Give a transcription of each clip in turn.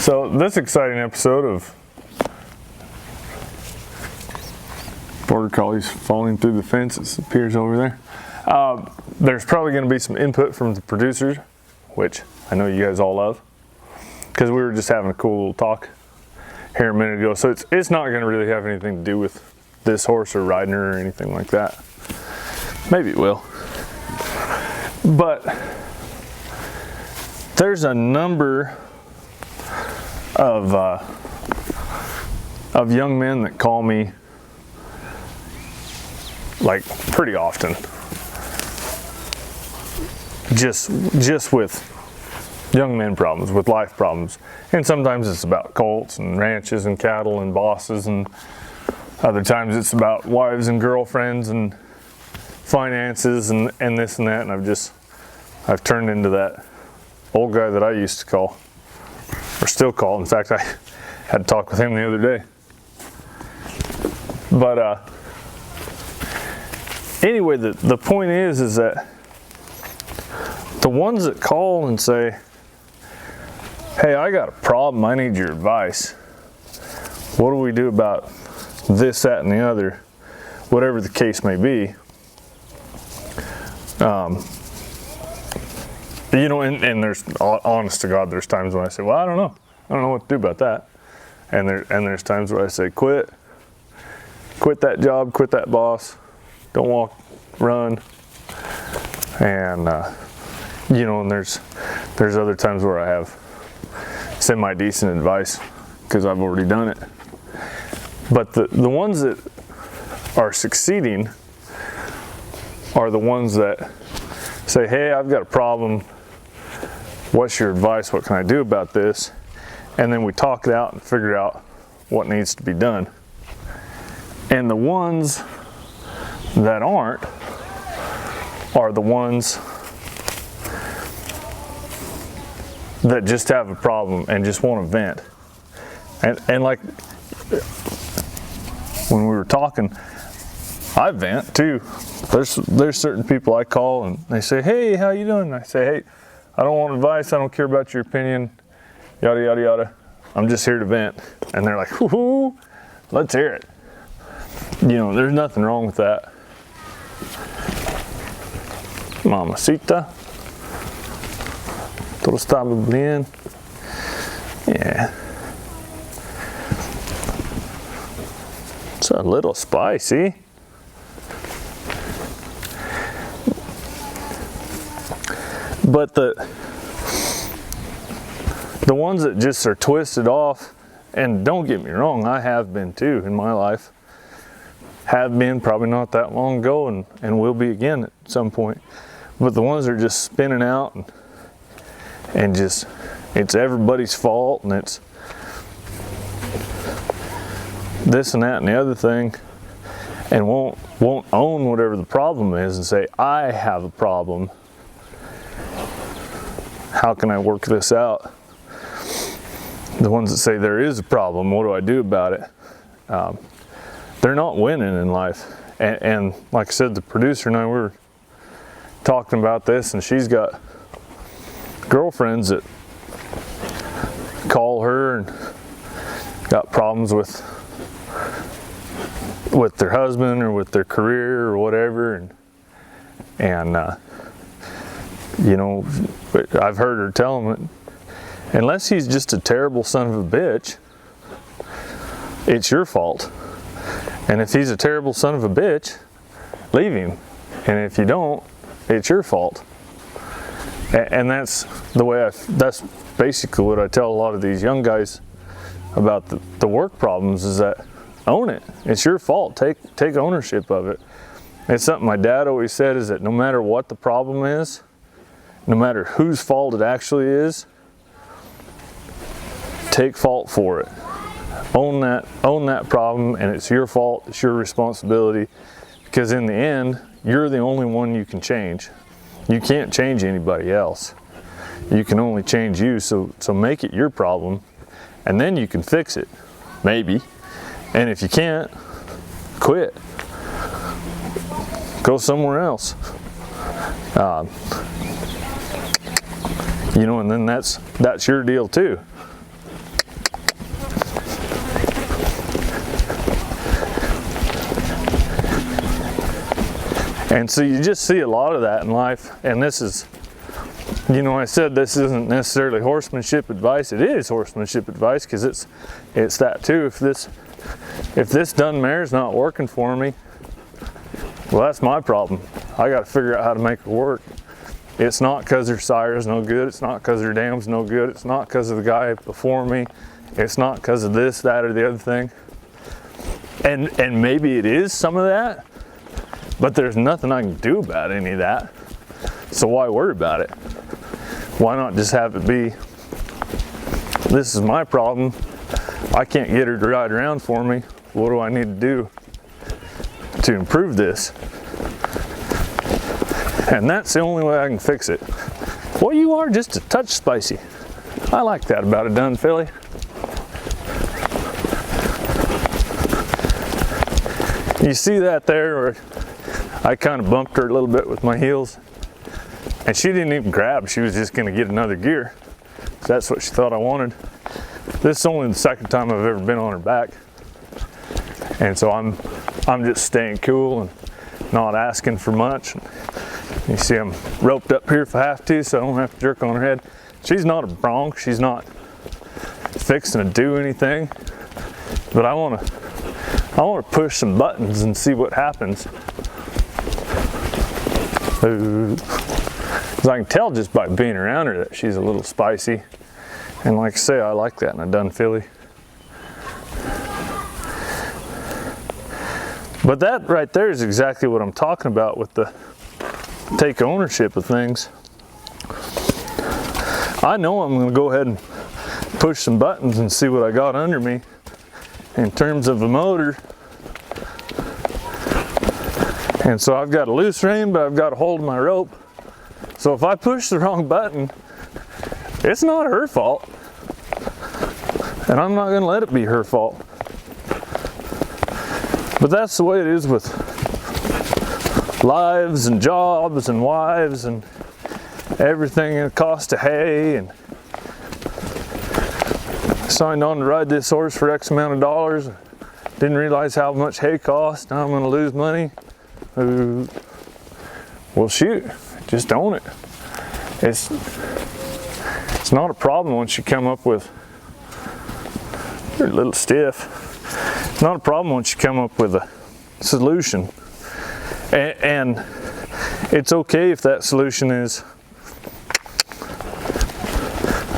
So this exciting episode of Border Collies falling through the fence, it appears over there. There's probably going to be some input from the producers, which I know you guys all love, because we were just having a cool little talk here a minute ago. So it's not going to really have anything to do with this horse or riding her or anything like that. Maybe it will. But there's a number of young men that call me like pretty often, just with young men problems, with life problems. And sometimes it's about colts and ranches and cattle and bosses, and other times it's about wives and girlfriends and finances and this and that. And I've turned into that old guy that I used to call, or still call. In fact, I had to talk with him the other day. But anyway, the point is that the ones that call and say, hey, I got a problem, I need your advice. What do we do about this, that, and the other? Whatever the case may be. You know, and there's, honest to God, there's times when I say, well, I don't know what to do about that. And there's times where I say, quit that job, quit that boss, don't walk, run. And you know, and there's other times where I have semi-decent advice because I've already done it. But the ones that are succeeding are the ones that say, hey, I've got a problem. What's your advice? What can I do about this? And then we talk it out and figure out what needs to be done. And the ones that aren't are the ones that just have a problem and just want to vent. And like when we were talking, I vent too. There's certain people I call and they say, hey, how you doing? And I say, hey, I don't want advice. I don't care about your opinion. Yada, yada, yada. I'm just here to vent. And they're like, whoo, let's hear it. You know, there's nothing wrong with that. Mamacita. Todo está bien. Yeah. It's a little spicy. But the ones that just are twisted off, and don't get me wrong, I have been too in my life. Have been, probably not that long ago, and will be again at some point. But the ones that are just spinning out and just, it's everybody's fault, and it's this and that and the other thing, and won't own whatever the problem is and say, I have a problem. How can I work this out? The ones that say there is a problem, what do I do about it? They're not winning in life. And like I said, the producer and I were talking about this, and she's got girlfriends that call her and got problems with their husband or with their career or whatever, and you know, I've heard her tell them, unless he's just a terrible son of a bitch, it's your fault. And if he's a terrible son of a bitch, leave him. And if you don't, it's your fault. And that's the way that's basically what I tell a lot of these young guys about the work problems, is that own it. It's your fault. Take ownership of it. It's something my dad always said, is that no matter what the problem is, no matter whose fault it actually is, take fault for it. Own that problem, and it's your fault, it's your responsibility, because in the end, you're the only one you can change. You can't change anybody else. You can only change you, so make it your problem, and then you can fix it, maybe. And if you can't, quit. Go somewhere else. You know, and then that's your deal too. And so you just see a lot of that in life. And this is, you know, I said this isn't necessarily horsemanship advice. It is horsemanship advice, because it's that too. If this dun mare's not working for me, well, that's my problem. I got to figure out how to make it work. It's not because her sire's no good. It's not because her dam's no good. It's not because of the guy before me. It's not because of this, that, or the other thing. And maybe it is some of that, but there's nothing I can do about any of that. So why worry about it? Why not just have it be, this is my problem. I can't get her to ride around for me. What do I need to do to improve this? And that's the only way I can fix it. Well, you are just a touch spicy. I like that about a dun filly. You see that there where I kind of bumped her a little bit with my heels, and she didn't even grab. She was just going to get another gear. So that's what she thought I wanted. This is only the second time I've ever been on her back, and so I'm just staying cool and not asking for much. You see I'm roped up here if I have to, so I don't have to jerk on her head. She's not a bronc. She's not fixing to do anything, but I want to push some buttons and see what happens. Because I can tell just by being around her that she's a little spicy. And like I say, I like that in a dun filly. But that right there is exactly what I'm talking about with the take ownership of things. I know I'm going to go ahead and push some buttons and see what I got under me in terms of a motor. And so I've got a loose rein, but I've got a hold of my rope. So if I push the wrong button, it's not her fault. And I'm not going to let it be her fault. But that's the way it is with lives and jobs and wives and everything, and the cost of hay. And signed on to ride this horse for X amount of dollars. Didn't realize how much hay costs. Now I'm going to lose money. Well, shoot, just own it. It's not a problem once you come up with, you're a little stiff. It's not a problem once you come up with a solution. And it's okay if that solution is,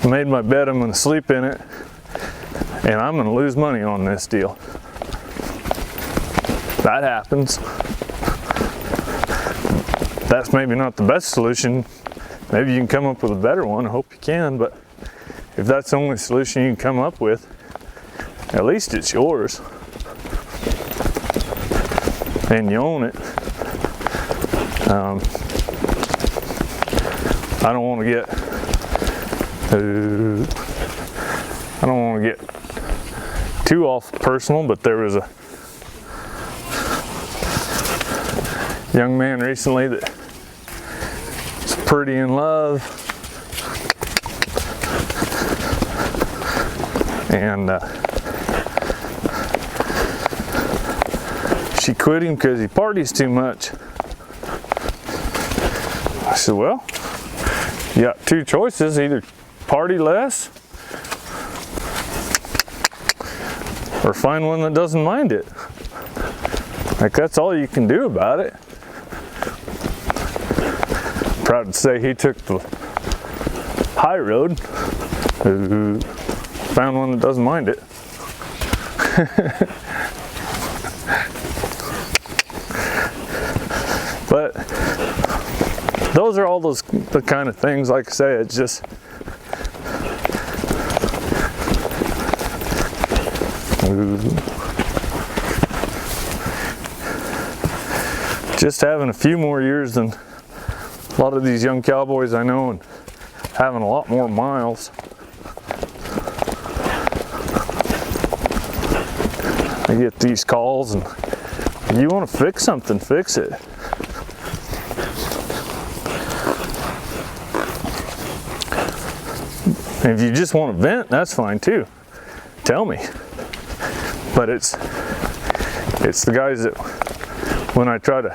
I made my bed, I'm going to sleep in it, and I'm going to lose money on this deal. That happens. That's maybe not the best solution. Maybe you can come up with a better one. I hope you can, but if that's the only solution you can come up with, at least it's yours. And you own it. I don't want to get too off personal, but there was a young man recently that was pretty in love, and she quit him because he parties too much. I said, well, you got two choices: either party less or find one that doesn't mind it. Like, that's all you can do about it. Proud to say he took the high road, found one that doesn't mind it. But those are all the kind of things, like I say, it's just having a few more years than a lot of these young cowboys I know, and having a lot more miles. I get these calls, and if you want to fix something, fix it. And if you just want to vent, that's fine too. Tell me. But it's the guys that, when I try to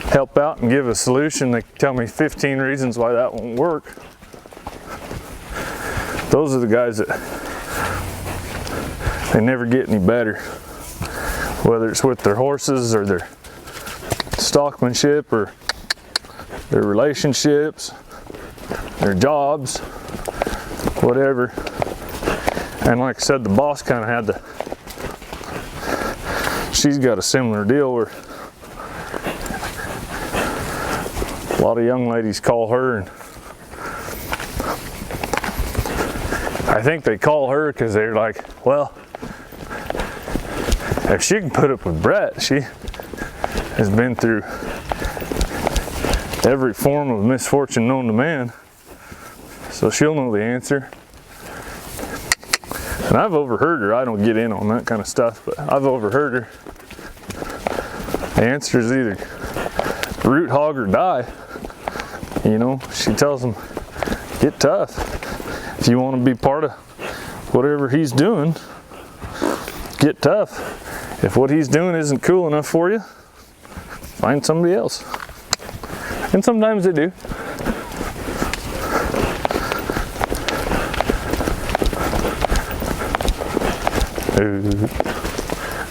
help out and give a solution. They tell me 15 reasons why that won't work. Those are the guys that they never get any better, whether it's with their horses or their stockmanship or their relationships, their jobs, whatever. And like I said, the boss kind of had she's got a similar deal where a lot of young ladies call her, and I think they call her because they're like, well, if she can put up with Brett, she has been through every form of misfortune known to man, so she'll know the answer. And I've overheard her. I don't get in on that kind of stuff, but I've overheard her. The answer is either root hog or die. You know, she tells them, get tough. If you want to be part of whatever he's doing, get tough. If what he's doing isn't cool enough for you, find somebody else. And sometimes they do.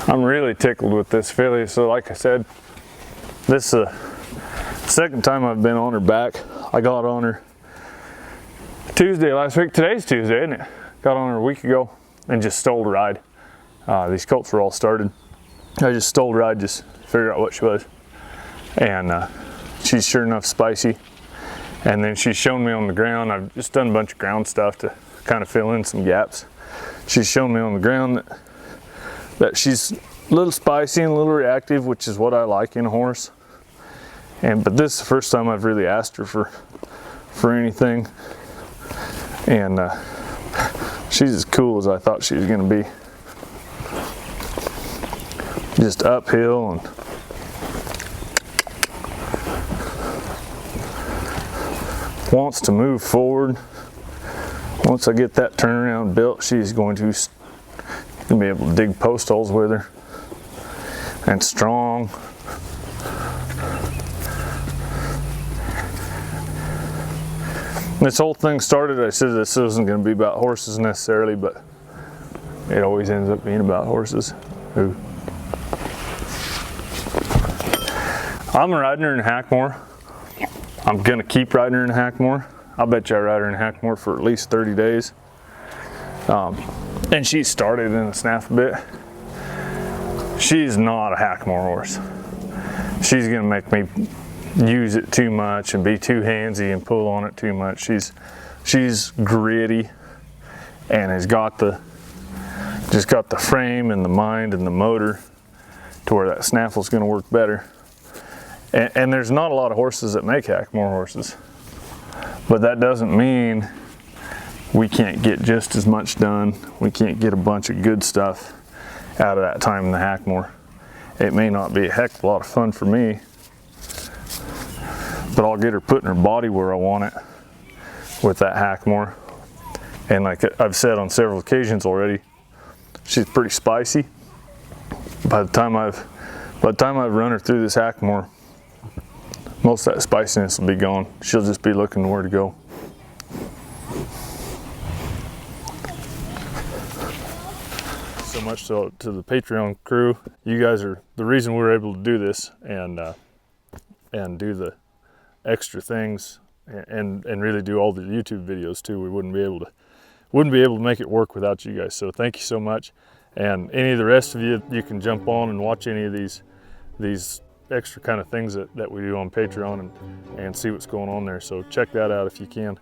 I'm really tickled with this filly. So like I said, this is the second time I've been on her back. I got on her Tuesday last week. Today's Tuesday, isn't it? Got on her a week ago and just stole the ride. These colts were all started. I just stole the ride, just figure out what she was. And she's sure enough spicy. And then she's shown me on the ground. I've just done a bunch of ground stuff to kind of fill in some gaps. She's shown me on the ground that she's a little spicy and a little reactive, which is what I like in a horse. But this is the first time I've really asked her for anything. And she's as cool as I thought she was going to be. Just uphill and wants to move forward. Once I get that turnaround built, she's going to be able to dig post holes with her. And strong. This whole thing started, I said this wasn't going to be about horses necessarily, but it always ends up being about horses. Ooh. I'm riding her in Hackmore. I'm going to keep riding her in Hackmore. I'll bet you I ride her in Hackmore for at least 30 days. And she started in a snaff a bit. She's not a Hackmore horse. She's going to make me use it too much and be too handsy and pull on it too much. She's gritty and has got the frame and the mind and the motor to where that snaffle's going to work better. And there's not a lot of horses that make Hackmore horses, but that doesn't mean we can't get just as much done. We can't get a bunch of good stuff out of that time in the Hackmore. It may not be a heck of a lot of fun for me, but I'll get her putting her body where I want it with that Hackmore. And like I've said on several occasions already, she's pretty spicy. By the time I've run her through this Hackmore, most of that spiciness will be gone. She'll just be looking where to go. So much to the Patreon crew. You guys are the reason we're able to do this and do the extra things and really do all the YouTube videos too. We wouldn't be able to make it work without you guys. So thank you so much. And any of the rest of you can jump on and watch any of these extra kind of things that we do on Patreon and see what's going on there. So check that out if you can.